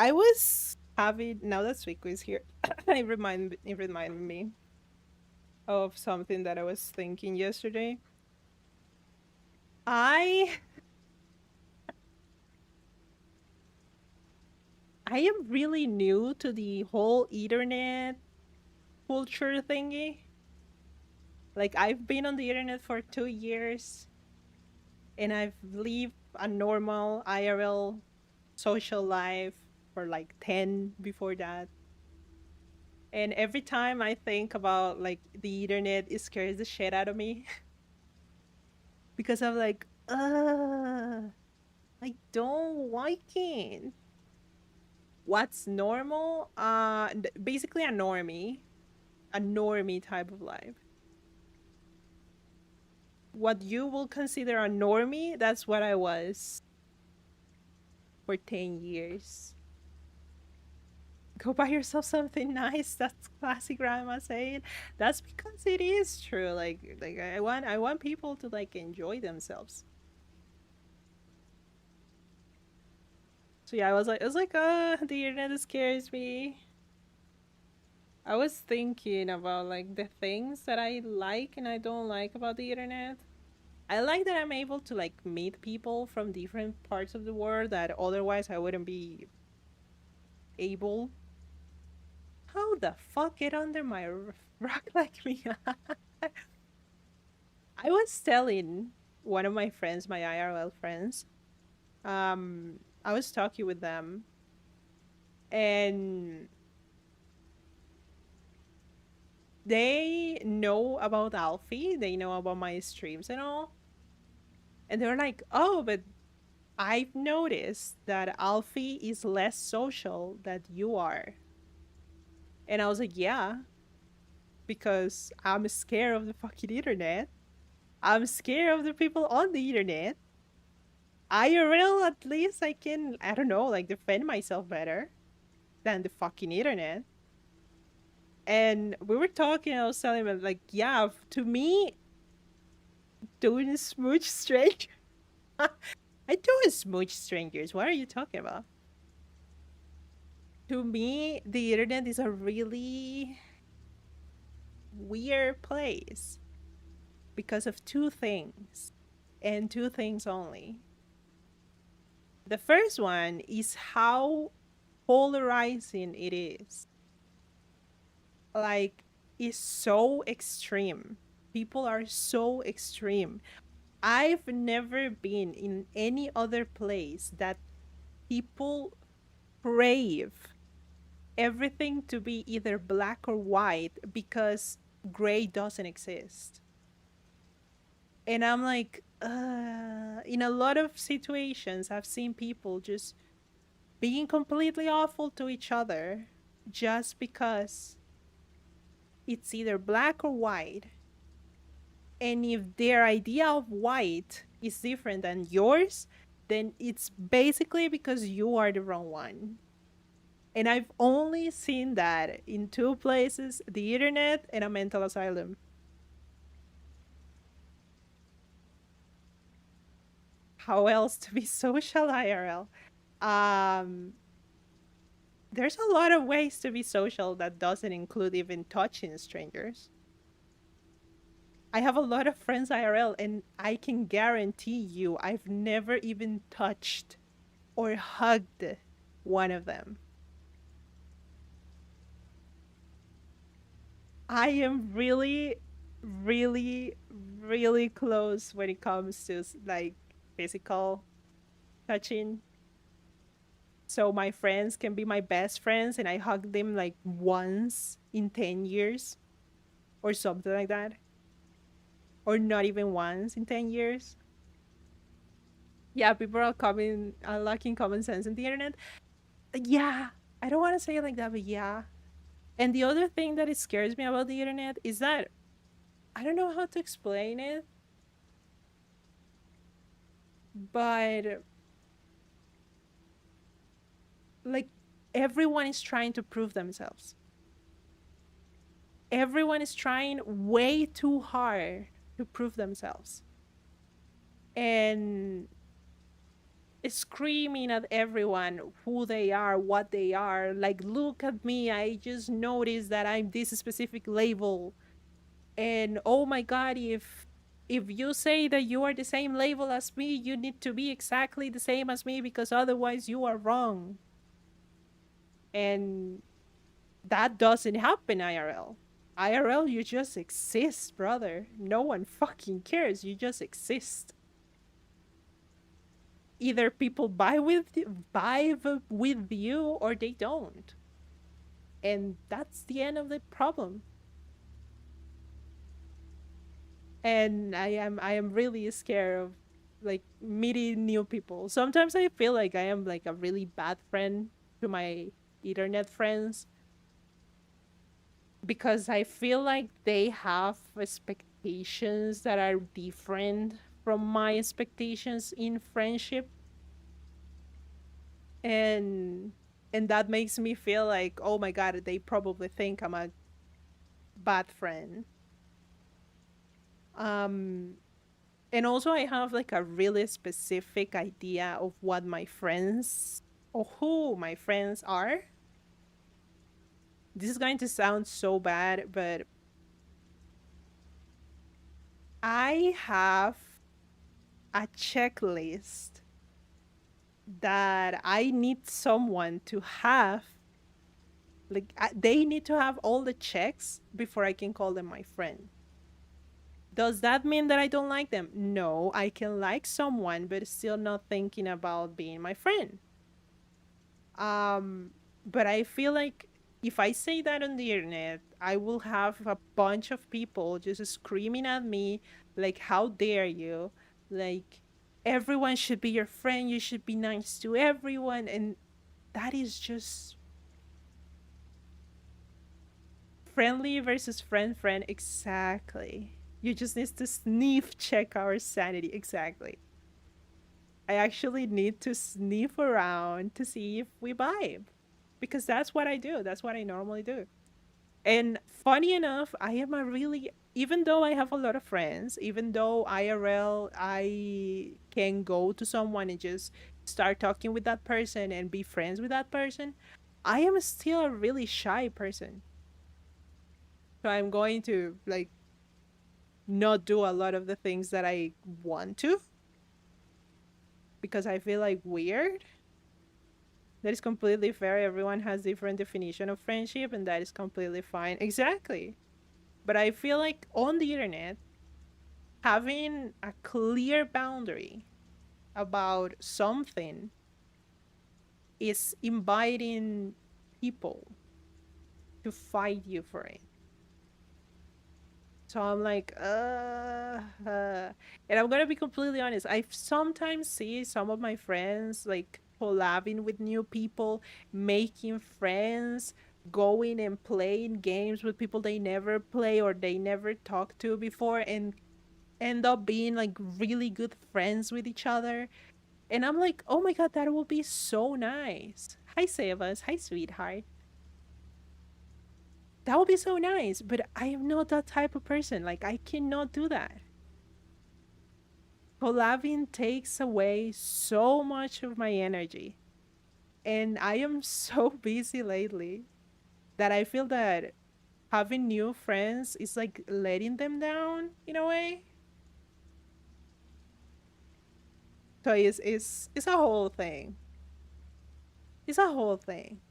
I was having now that Suiko is here, it reminded me of something that I was thinking yesterday. I I am really new to the whole internet culture thingy. Like I've been on the internet for 2 years and I've lived a normal IRL social life for like 10 before that. And every time I think about like the internet, it scares the shit out of me because I'm like, I don't like it. What's normal? Basically a normie type of life. What you will consider a normie, that's what I was for 10 years. Go buy yourself something nice. That's classic grandma saying. That's because it is true. Like I want people to like enjoy themselves. So yeah, I was like, the internet scares me. I was thinking about like the things that I like and I don't like about the internet. I like that I'm able to like meet people from different parts of the world that otherwise I wouldn't be able. How the fuck get under my rock like me? I was telling one of my friends, my IRL friends, I was talking with them and they know about Alfie, they know about my streams and all. And they're like, oh, but I've noticed that Alfie is less social than you are. And I was like, yeah, because I'm scared of the fucking internet. I'm scared of the people on the internet. IRL, at least I can, I don't know, like defend myself better than the fucking internet. And we were talking, I was telling him, like, yeah, to me, doing smooch strange. I do smooch strangers. What are you talking about? To me, the internet is a really weird place because of two things and two things only. The first one is how polarizing it is. Like, it's so extreme. People are so extreme. I've never been in any other place that people crave everything to be either black or white because gray doesn't exist. And I'm like, in a lot of situations, I've seen people just being completely awful to each other just because it's either black or white. And if their idea of white is different than yours, then it's basically because you are the wrong one. And I've only seen that in two places, the internet and a mental asylum. How else to be social IRL? Um, there's a lot of ways to be social that doesn't include even touching strangers. I have a lot of friends IRL, and I can guarantee you I've never even touched or hugged one of them. I am really, really, really close when it comes to like physical touching. So my friends can be my best friends and I hug them like once in 10 years or something like that. Or not even once in 10 years. Yeah, people are lacking common sense in the internet. Yeah, I don't want to say it like that, but yeah. And the other thing that it scares me about the internet is that I don't know how to explain it, but like everyone is trying to prove themselves. Everyone is trying way too hard to prove themselves. And screaming at everyone who they are, what they are. Like, look at me. I just noticed that I'm this specific label. And oh my god, if you say that you are the same label as me, you need to be exactly the same as me because otherwise you are wrong. And that doesn't happen IRL. IRL, you just exist, brother. No one fucking cares. You just exist. Either people with you or they don't. And that's the end of the problem. And I am really scared of like meeting new people. Sometimes I feel like I am like a really bad friend to my internet friends because I feel like they have expectations that are different from my expectations in friendship, and that makes me feel like, oh my god, they probably think I'm a bad friend. um and also I have like a really specific idea of what my friends or who my friends are. This is going to sound so bad, but I have a checklist that I need someone to have. Like, they need to have all the checks before I can call them my friend. Does that mean that I don't like them? No, I can like someone, but still not thinking about being my friend. Um, but I feel like if I say that on the internet, I will have a bunch of people just screaming at me, like, how dare you? Like, everyone should be your friend. You should be nice to everyone. And that is just friendly versus friend. Exactly. You just need to sniff check our sanity. Exactly. I actually need to sniff around to see if we vibe because that's what I do. That's what I normally do. And funny enough, I am a really, even though I have a lot of friends, even though IRL, I can go to someone and just start talking with that person and be friends with that person, I am still a really shy person. So I'm going to like not do a lot of the things that I want to because I feel like weird. That is completely fair. Everyone has different definition of friendship and that is completely fine. Exactly. But I feel like on the internet, having a clear boundary about something is inviting people to fight you for it. So I'm like, and I'm gonna be completely honest. I sometimes see some of my friends like collabing with new people, making friends, going and playing games with people they never play or they never talked to before, and end up being like really good friends with each other. And I'm like, oh my god, that will be so nice. Hi, Sebas. Hi, sweetheart. That would be so nice, but I am not that type of person. Like, I cannot do that. Collabing takes away so much of my energy. And I am so busy lately that I feel that having new friends is like letting them down in a way. So it's a whole thing. It's a whole thing.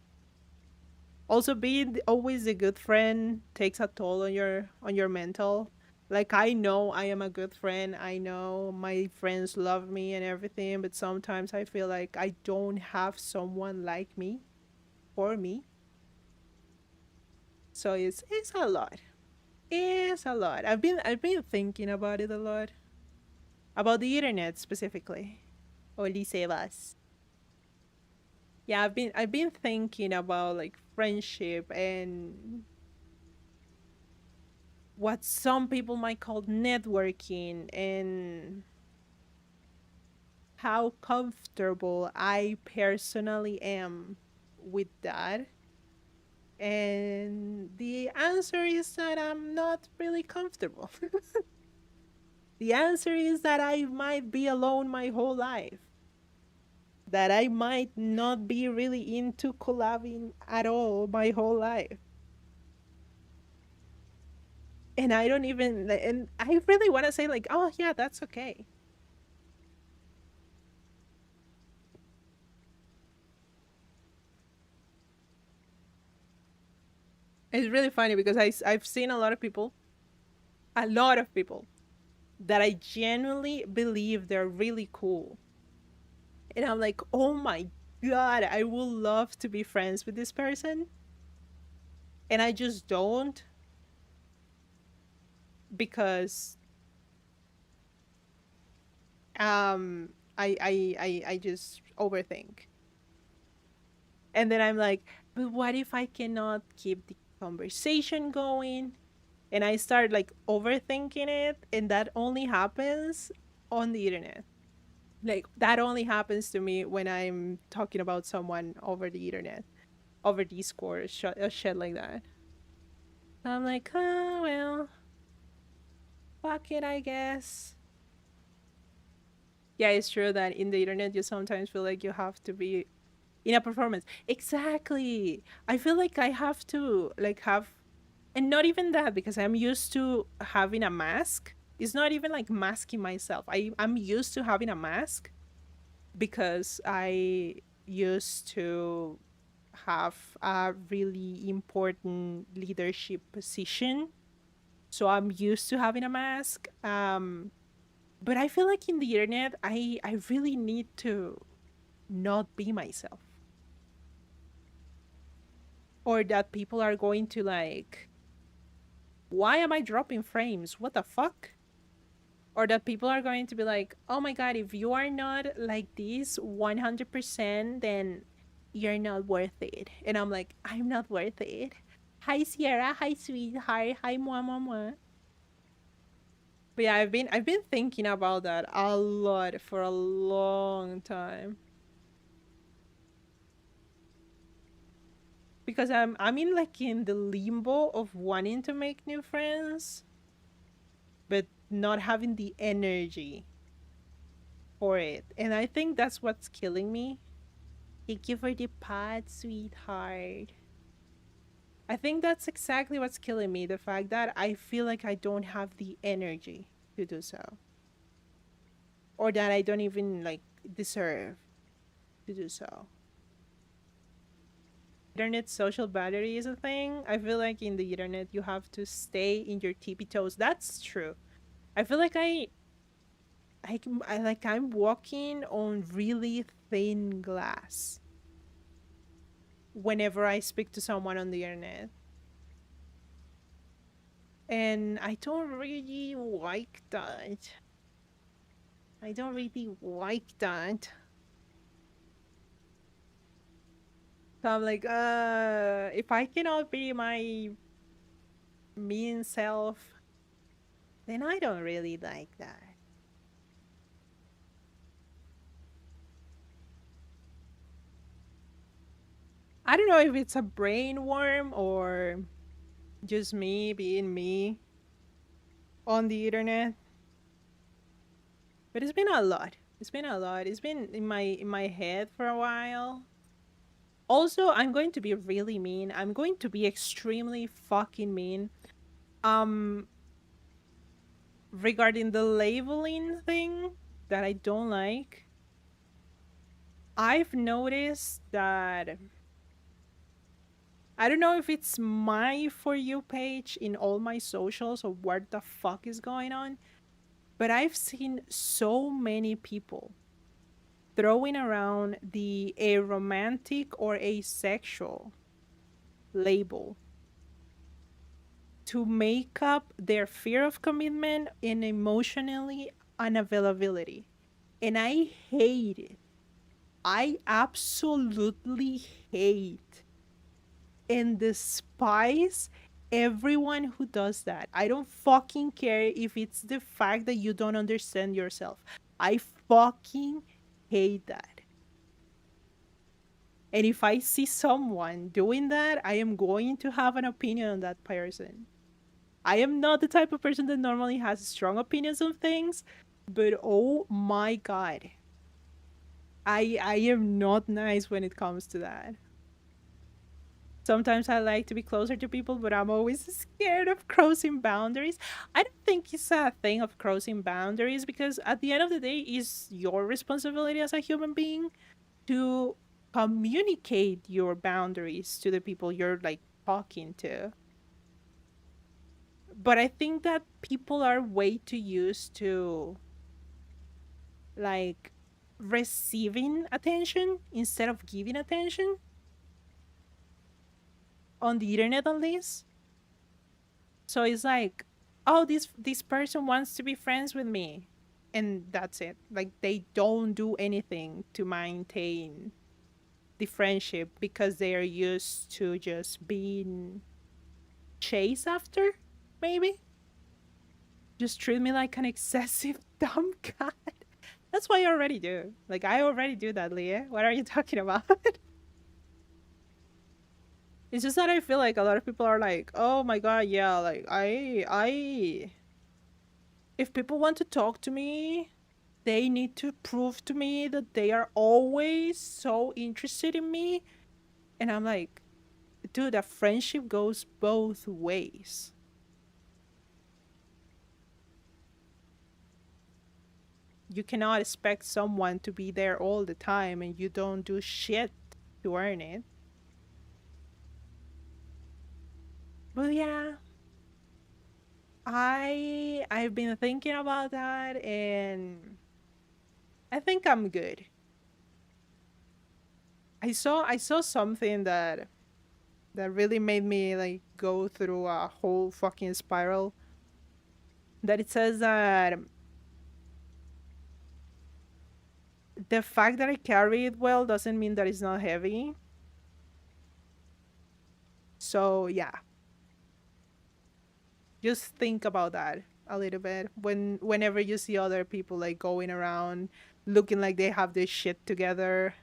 Also, being always a good friend takes a toll on your mental. Like, I know I am a good friend, I know my friends love me and everything, but sometimes I feel like I don't have someone like me for me. So it's a lot. It's a lot. I've been thinking about it a lot, about the internet specifically. Oli Sebas. Yeah, I've been thinking about like friendship and what some people might call networking, and how comfortable I personally am with that. And the answer is that I'm not really comfortable. The answer is that I might be alone my whole life. that I might not be really into collabing at all my whole life. And I don't even, and I really want to say, like, oh, yeah, that's okay. It's really funny because I've seen a lot of people that I genuinely believe they're really cool. And I'm like, oh my God, I would love to be friends with this person. And I just don't because um I just overthink. And then I'm like, but what if I cannot keep the conversation going? And I start like overthinking it, and that only happens on the internet. Like that only happens to me when I'm talking about someone over the internet, over Discord, shit like that. I'm like, oh well, fuck it, I guess. Yeah, it's true that in the internet you sometimes feel like you have to be in a performance. Exactly. I feel like I have to like have, and not even that because I'm used to having a mask. It's not even like masking myself. I'm used to having a mask because I used to have a really important leadership position. So I'm used to having a mask. But I feel like in the internet, I really need to not be myself, or that people are going to like, why am I dropping frames? What the fuck? Or that people are going to be like, oh my God, if you are not like this 100%, then you're not worth it. And I'm like, I'm not worth it. Hi, Sierra. Hi, sweetheart. Hi, moi, moi, moi. But yeah, I've been thinking about that a lot for a long time because I'm in like in the limbo of wanting to make new friends, but not having the energy for it. And I think that's what's killing me. Thank you for the pod, sweetheart. I think that's exactly what's killing me. The fact that I feel like I don't have the energy to do so. Or that I don't even like deserve to do so. Internet social battery is a thing. I feel like in the internet you have to stay in your tippy toes. That's true. I feel like I'm walking on really thin glass whenever I speak to someone on the internet. And I don't really like that. I don't really like that. So I'm like, if I cannot be my mean self, then I don't really like that. I don't know if it's a brain worm or just me being me on the internet, but it's been a lot. It's been a lot. It's been in my head for a while. Also, I'm going to be really mean. I'm going to be extremely fucking mean. Um, Regarding the labeling thing that I don't like, I've noticed that I don't know if it's my For You page in all my socials or what the fuck is going on, but I've seen so many people throwing around the aromantic or asexual label to make up their fear of commitment and emotionally unavailability. And I hate it. I absolutely hate and despise everyone who does that. I don't fucking care if it's the fact that you don't understand yourself. I fucking hate that. And if I see someone doing that, I am going to have an opinion on that person. I am not the type of person that normally has strong opinions on things, but oh my god. I am not nice when it comes to that. Sometimes I like to be closer to people, but I'm always scared of crossing boundaries. I don't think it's a thing of crossing boundaries because at the end of the day, it's your responsibility as a human being to communicate your boundaries to the people you're like talking to. But I think that people are way too used to like receiving attention instead of giving attention on the internet at least. So it's like, oh, this person wants to be friends with me, and that's it. Like they don't do anything to maintain the friendship because they are used to just being chased after, maybe. Just treat me like an excessive dumb cat. That's what I already do. Like I already do that, Leah. What are you talking about? It's just that I feel like a lot of people are like, "Oh my god, yeah, like I if people want to talk to me, they need to prove to me that they are always so interested in me." And I'm like, dude, a friendship goes both ways. You cannot expect someone to be there all the time and you don't do shit to earn it. But yeah, I've been thinking about that and I think I'm good. I saw something that really made me like go through a whole fucking spiral, that it says that the fact that I carry it well doesn't mean that it's not heavy. So yeah, just think about that a little bit whenever you see other people like going around looking like they have this shit together.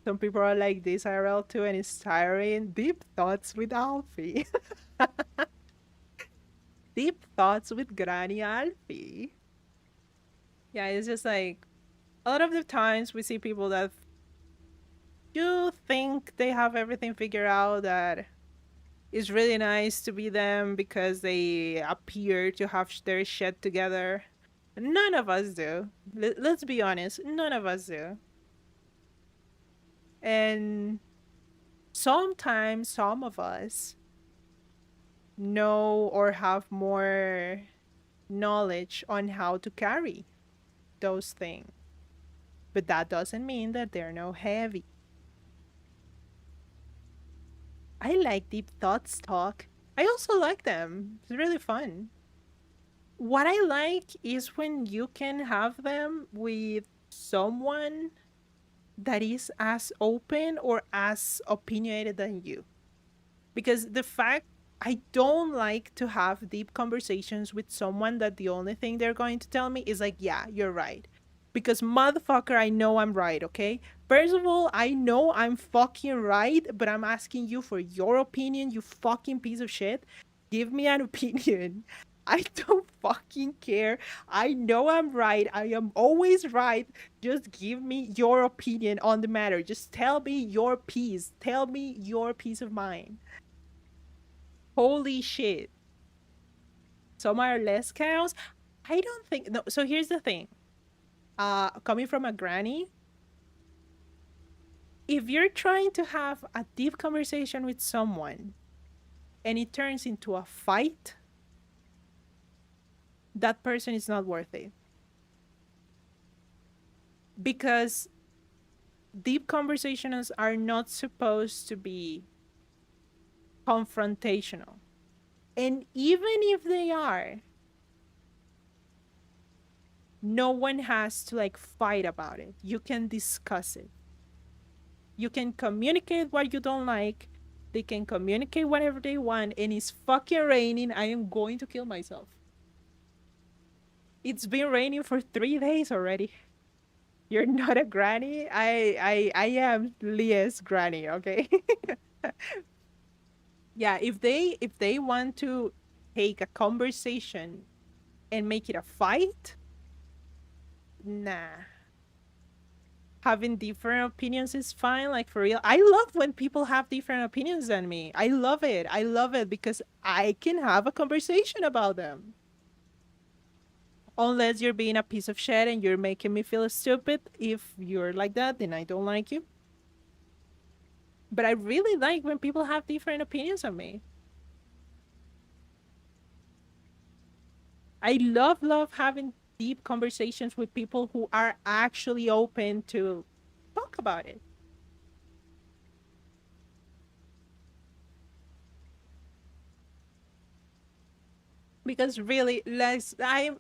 Some people are like this IRL too, and it's tiring. Deep thoughts with Alfie. Deep thoughts with Granny Alfie. Yeah, it's just like a lot of the times we see people that you think they have everything figured out, that it's really nice to be them because they appear to have their shit together. None of us do. Let's be honest, none of us do. And sometimes some of us know or have more knowledge on how to carry those things. But that doesn't mean that they're no heavy. I like deep thoughts talk. I also like them. It's really fun. What I like is when you can have them with someone that is as open or as opinionated than you. Because the fact I don't like to have deep conversations with someone that the only thing they're going to tell me is like, yeah, you're right. Because motherfucker, I know I'm right, okay? First of all, I know I'm fucking right, but I'm asking you for your opinion, you fucking piece of shit. Give me an opinion. I don't fucking care. I know I'm right. I am always right. Just give me your opinion on the matter. Just tell me your piece. Tell me your peace of mind. Holy shit. Some are less cows. I don't think no. So here's the thing. Coming from a granny, if you're trying to have a deep conversation with someone and it turns into a fight, that person is not worth it. Because deep conversations are not supposed to be confrontational. And even if they are, no one has to like fight about it. You can discuss it. You can communicate what you don't like. They can communicate whatever they want. And it's fucking raining. I am going to kill myself. It's been raining for 3 days already. You're not a granny. I am Leah's granny. Okay. Yeah. If they want to take a conversation and make it a fight, nah. having different opinions is fine. Like, for real, I love when people have different opinions than me. I love it. I love it because I can have a conversation about them. Unless you're being a piece of shit and you're making me feel stupid. If you're like that, then I don't like you. But I really like when people have different opinions on me. I love having deep conversations with people who are actually open to talk about it. Because really, less I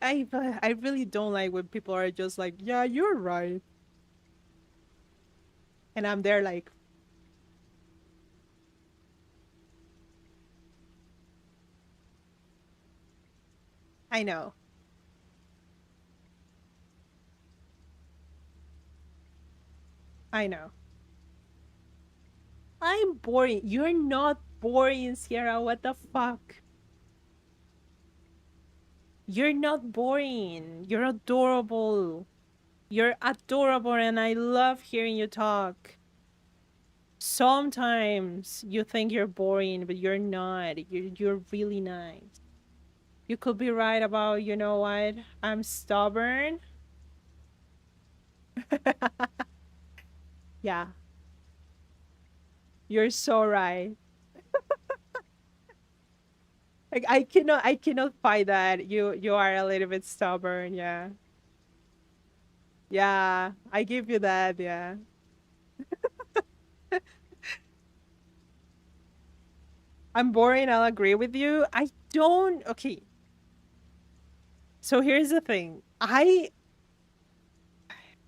really don't like when people are just like, yeah, you're right, and I'm there like, I know, I know, I'm boring. You're not boring, Sierra. What the fuck? You're not boring. You're adorable. You're adorable, and I love hearing you talk. Sometimes you think you're boring, but you're not. You're really nice. You could be right about, you know what? I'm stubborn. Yeah, you're so right. Like, I cannot fight that. You are a little bit stubborn, yeah. Yeah, I give you that, yeah. I'm boring, I'll agree with you. I don't okay. So here's the thing. I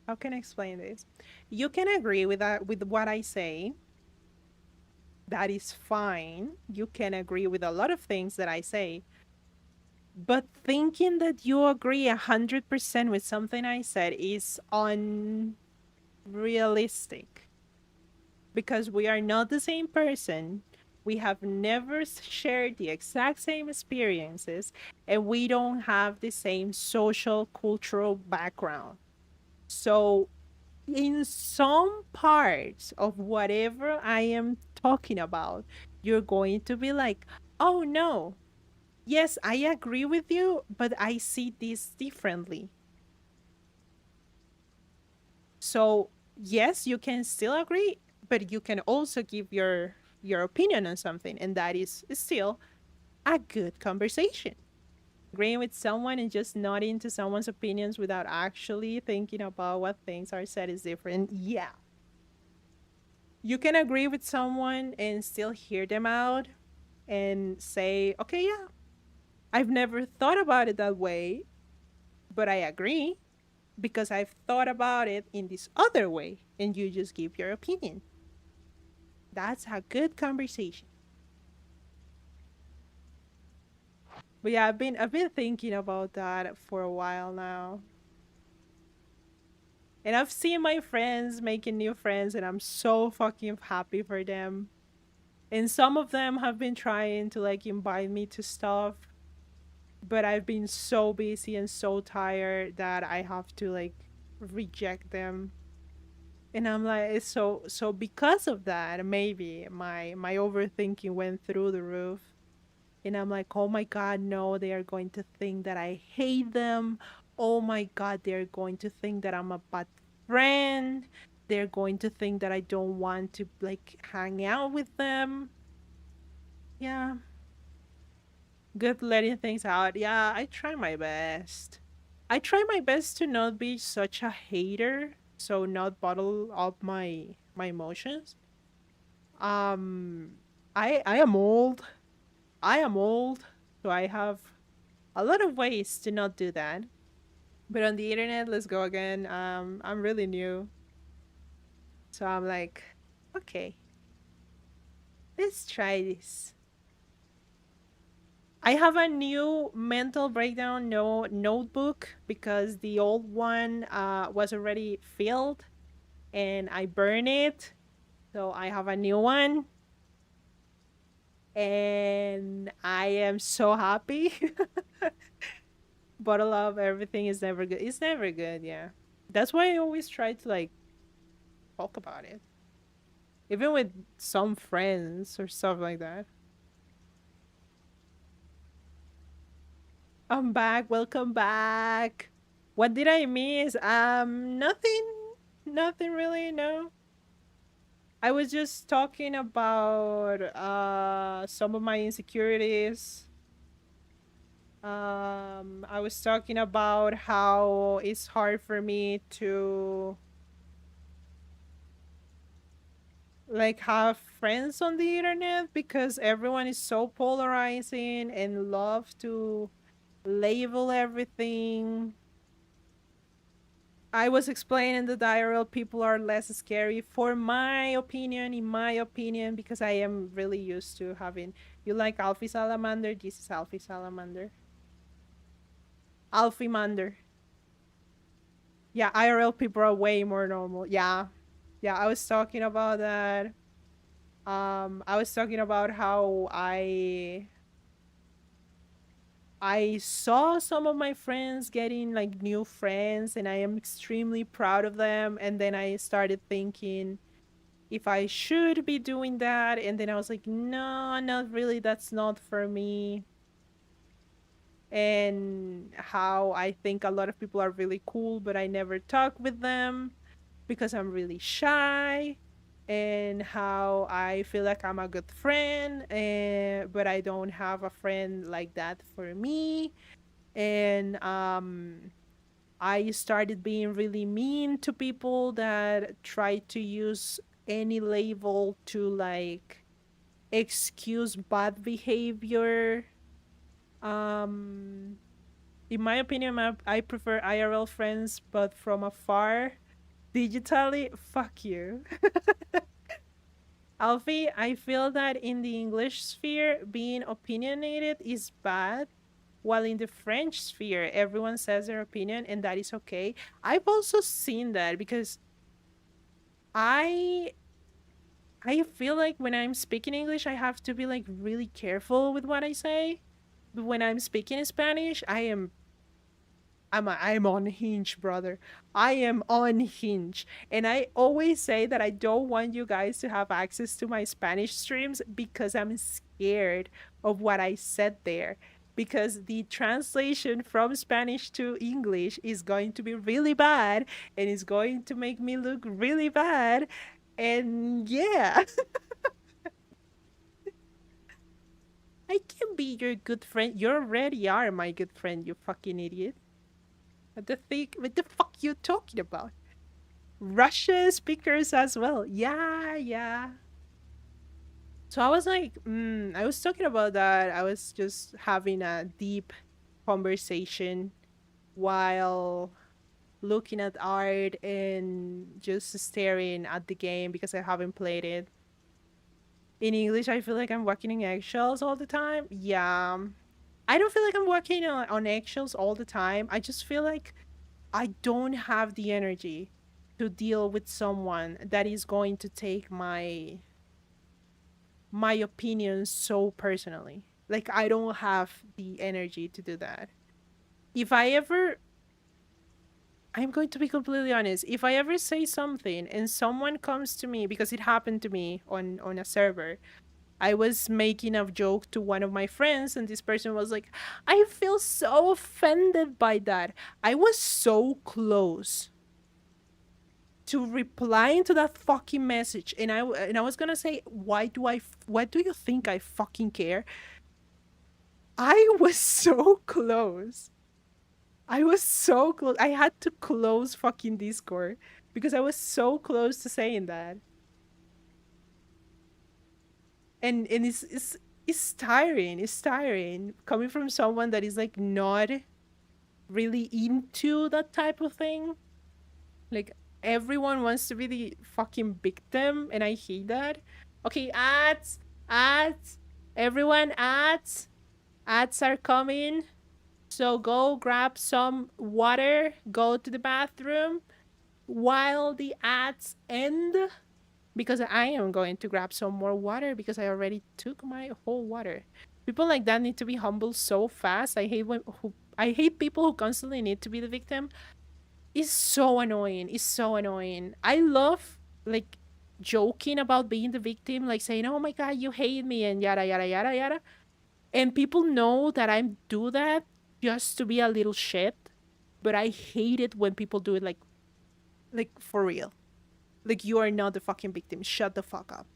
How can I explain this? You can agree with that with what I say. That is fine. You can agree with a lot of things that I say. But thinking that you agree 100% with something I said is unrealistic because we are not the same person. We have never shared the exact same experiences and we don't have the same social cultural background. So, in some parts of whatever I am talking about, you're going to be like, oh no, yes, I agree with you, but I see this differently. So, yes, you can still agree, but you can also give your opinion on something, and that is still a good conversation. Agreeing with someone and just nodding to someone's opinions without actually thinking about what things are said is different. Yeah. You can agree with someone and still hear them out and say, okay, yeah, I've never thought about it that way, but I agree because I've thought about it in this other way, and you just give your opinion. That's a good conversation. But yeah, I've been thinking about that for a while now. And I've seen my friends making new friends and I'm so fucking happy for them. And some of them have been trying to like invite me to stuff, but I've been so busy and so tired that I have to like reject them. And I'm like, so because of that, maybe my overthinking went through the roof. And I'm like, oh my God, no, they are going to think that I hate them. Oh my God, they're going to think that I'm a bad friend. They're going to think that I don't want to like hang out with them. Yeah, good letting things out. Yeah, I try my best. I try my best to not be such a hater, so not bottle up my emotions. Um, I am old. I am old, so I have a lot of ways to not do that. But on the internet, let's go again. I'm really new, so I'm like, okay, let's try this. I have a new mental breakdown notebook because the old one was already filled and I burned it. So I have a new one and I am so happy. Bottle up everything is never good. It's never good, yeah. That's why I always try to like talk about it, even with some friends or stuff like that. I'm back. Welcome back. What did I miss? Nothing. Nothing really. No. I was just talking about some of my insecurities. I was talking about how it's hard for me to like have friends on the internet because everyone is so polarizing and love to label everything. I was explaining the IRL people are less scary for my opinion, in my opinion, because I am really used to having you like Alphy Salamander, this is Alphy Salamander. Alphy Mander. Yeah, IRL people are way more normal. Yeah. Yeah, I was talking about that. I was talking about how I saw some of my friends getting like new friends and I am extremely proud of them. And then I started thinking if I should be doing that. And then I was like, no, not really. That's not for me. And how I think a lot of people are really cool, but I never talk with them because I'm really shy. And how I feel like I'm a good friend, but I don't have a friend like that for me. And I started being really mean to people that try to use any label to like excuse bad behavior. Um, in my opinion, I prefer IRL friends, but from afar. Digitally, fuck you. Alfie, I feel that in the English sphere, being opinionated is bad, while in the French sphere, everyone says their opinion and that is okay. I've also seen that because I I feel like when I'm speaking English, I have to be like really careful with what I say. But when I'm speaking Spanish, I'm on hinge, brother. I am on hinge. And I always say that I don't want you guys to have access to my Spanish streams because I'm scared of what I said there. Because the translation from Spanish to English is going to be really bad and is going to make me look really bad. And yeah, I can be your good friend. You already are my good friend, you fucking idiot. What the fuck you talking about? Russian speakers as well. Yeah, yeah. So I was like, I was talking about that. I was just having a deep conversation while looking at art and just staring at the game because I haven't played it. In English, I feel like I'm walking in eggshells all the time. Yeah. I don't feel like I'm walking on eggshells all the time. I just feel like I don't have the energy to deal with someone that is going to take my opinion so personally. Like I don't have the energy to do that. If I ever I'm going to be completely honest. If I ever say something and someone comes to me because it happened to me on a server, I was making a joke to one of my friends and this person was like, "I feel so offended by that." I was so close to replying to that fucking message and I was gonna say why do you think I fucking care. I was so close. I was so close. I had to close fucking Discord because I was so close to saying that. And it's tiring. It's tiring coming from someone that is like not really into that type of thing. Like everyone wants to be the fucking victim, and I hate that. Okay, ads, everyone, ads are coming. So go grab some water, go to the bathroom while the ads end. Because I am going to grab some more water because I already took my whole water. People like that need to be humbled so fast. I hate people who constantly need to be the victim. It's so annoying. It's so annoying. I love like joking about being the victim, like saying, "Oh my god, you hate me," and yada yada yada yada. And people know that I do that just to be a little shit, but I hate it when people do it like for real. Like you are not the fucking victim. Shut the fuck up.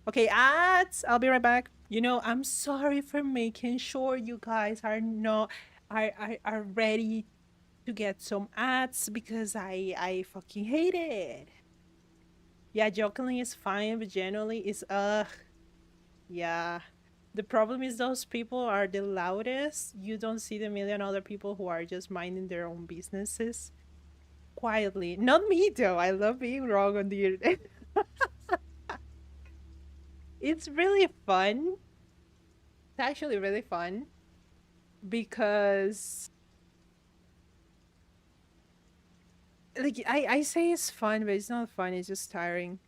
Okay, ads. I'll be right back. I'm sorry for making sure you guys are not are ready to get some ads because I fucking hate it. Yeah, jokingly is fine, but generally is yeah. The problem is those people are the loudest. You don't see the million other people who are just minding their own businesses quietly. Not me though. I love being wrong on the internet. It's really fun. It's actually really fun because like I say it's fun, but it's not fun. It's just tiring.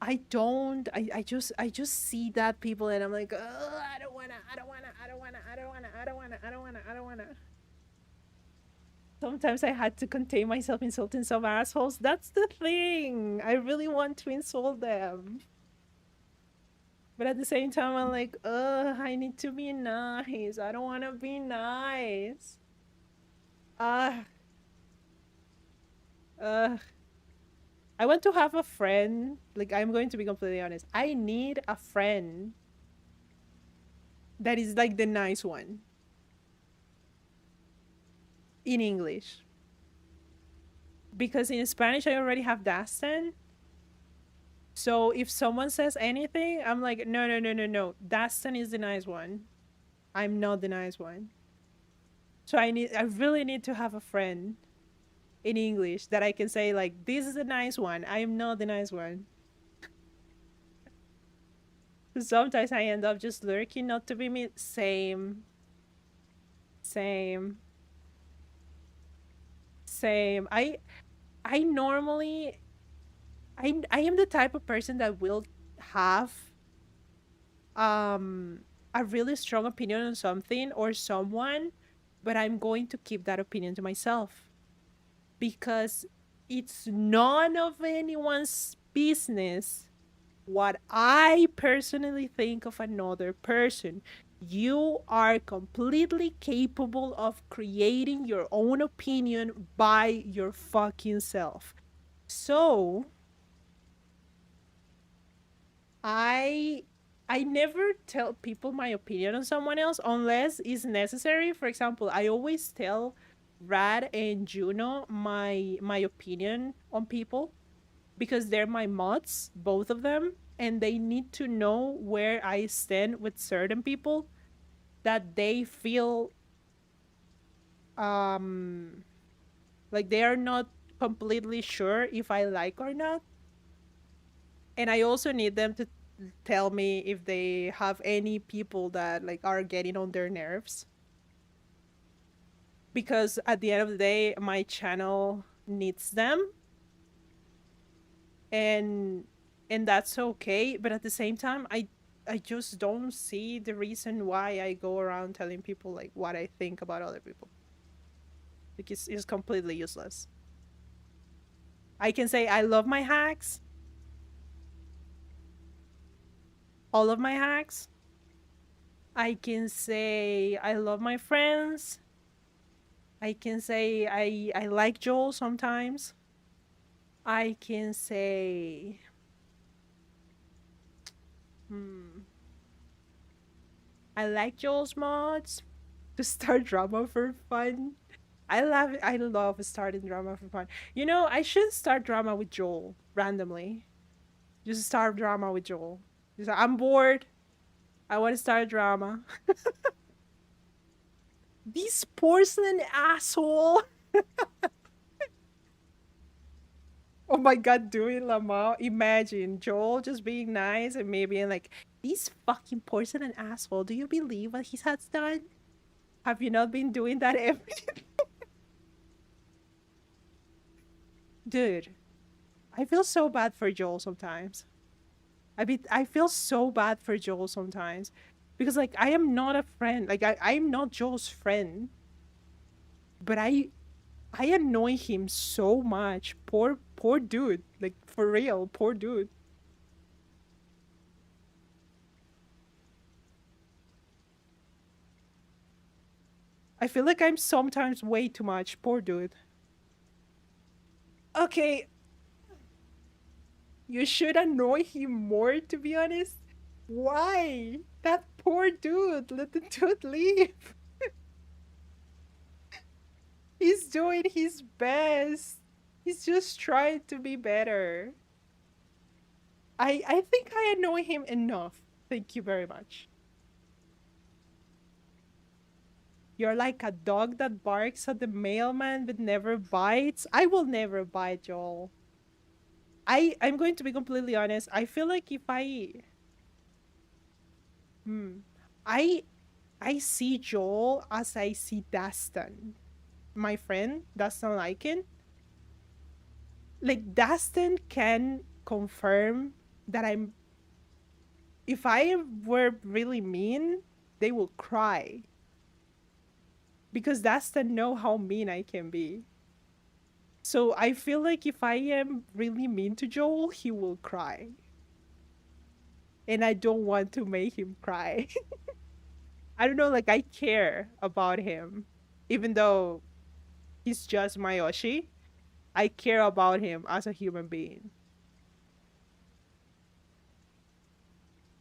I don't. I just see that people and I'm like, oh, I don't wanna. I don't wanna. I don't wanna. I don't wanna. I don't wanna. I don't wanna. I don't wanna. Sometimes I had to contain myself insulting some assholes. That's the thing. I really want to insult them. But at the same time, I'm like, I need to be nice. I don't want to be nice. Uh, uh, I want to have a friend. Like, I'm going to be completely honest. I need a friend that is like the nice one in English. Because in Spanish, I already have Dastan. So if someone says anything, I'm like, no, no, no, no, no. Dastan is the nice one. I'm not the nice one. So I really need to have a friend in English that I can say like, this is the nice one. I am not the nice one. Sometimes I end up just lurking not to be me. Same, same, same. I normally I am the type of person that will have um a really strong opinion on something or someone, but I'm going to keep that opinion to myself because it's none of anyone's business what I personally think of another person. You are completely capable of creating your own opinion by your fucking self. So, I I never tell people my opinion on someone else unless it's necessary. For example, I always tell Rad and Juno my opinion on people because they're my mods, both of them, and they need to know where I stand with certain people that they feel um like they are not completely sure if I like or not. And I also need them to tell me if they have any people that like are getting on their nerves because at the end of the day my channel needs them and that's okay, but at the same time I just don't see the reason why I go around telling people like what I think about other people. Like it's completely useless. I can say I love my hacks, all of my hacks. I can say I love my friends. I can say I like Joel sometimes. I can say hmm, I like Joel's mods to start drama for fun. I love starting drama for fun. I should start drama with Joel randomly. Just start drama with Joel. Just, I'm bored. I want to start drama. This porcelain asshole. Oh my god, doing Lamau. Imagine Joel just being nice and me being like, this fucking porcelain asshole. Do you believe what he has done? Have you not been doing that every dude? I feel so bad for Joel sometimes. I feel so bad for Joel sometimes. Because like I am not a friend. Like I'm not Joel's friend. But I annoy him so much. Poor dude. Like for real, poor dude. I feel like I'm sometimes way too much. Poor dude. Okay, you should annoy him more, to be honest. Why? That poor dude. Let the dude leave. He's doing his best. He's just trying to be better. I think I annoy him enough. Thank you very much. You're like a dog that barks at the mailman but never bites. I will never bite, Joel. I'm going to be completely honest. I feel like if hmm, I I see Joel as I see Dastan, my friend, Dastan Lycan. Like Dastan can confirm that I'm if I were really mean, they will cry because Dastan know how mean I can be. So I feel like if I am really mean to Joel, he will cry. And I don't want to make him cry. I don't know, like I care about him. Even though he's just my Oshi, I care about him as a human being.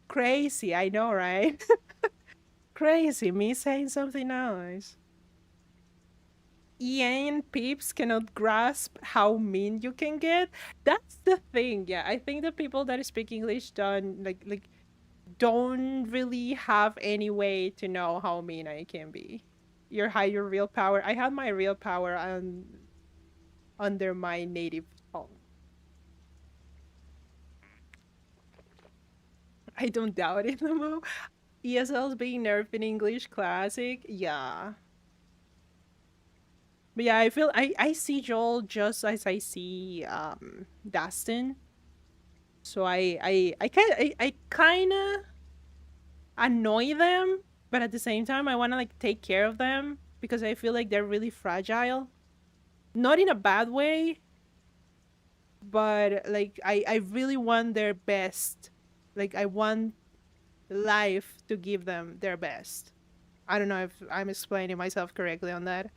Crazy, I know, right? Crazy, me saying something nice. Ian peeps cannot grasp how mean you can get. That's the thing. Yeah, I think the people that speak English don't don't really have any way to know how mean I can be. Your higher real power. I had my real power under my native tongue. I don't doubt it, Momo. ESL's being nerfed in English Classic. Yeah. But yeah, I see Joel just as I see Dustin. So I kind of annoy them, but at the same time I want to like take care of them because I feel like they're really fragile. Not in a bad way, but like I really want their best. Like I want life to give them their best. I don't know if I'm explaining myself correctly on that.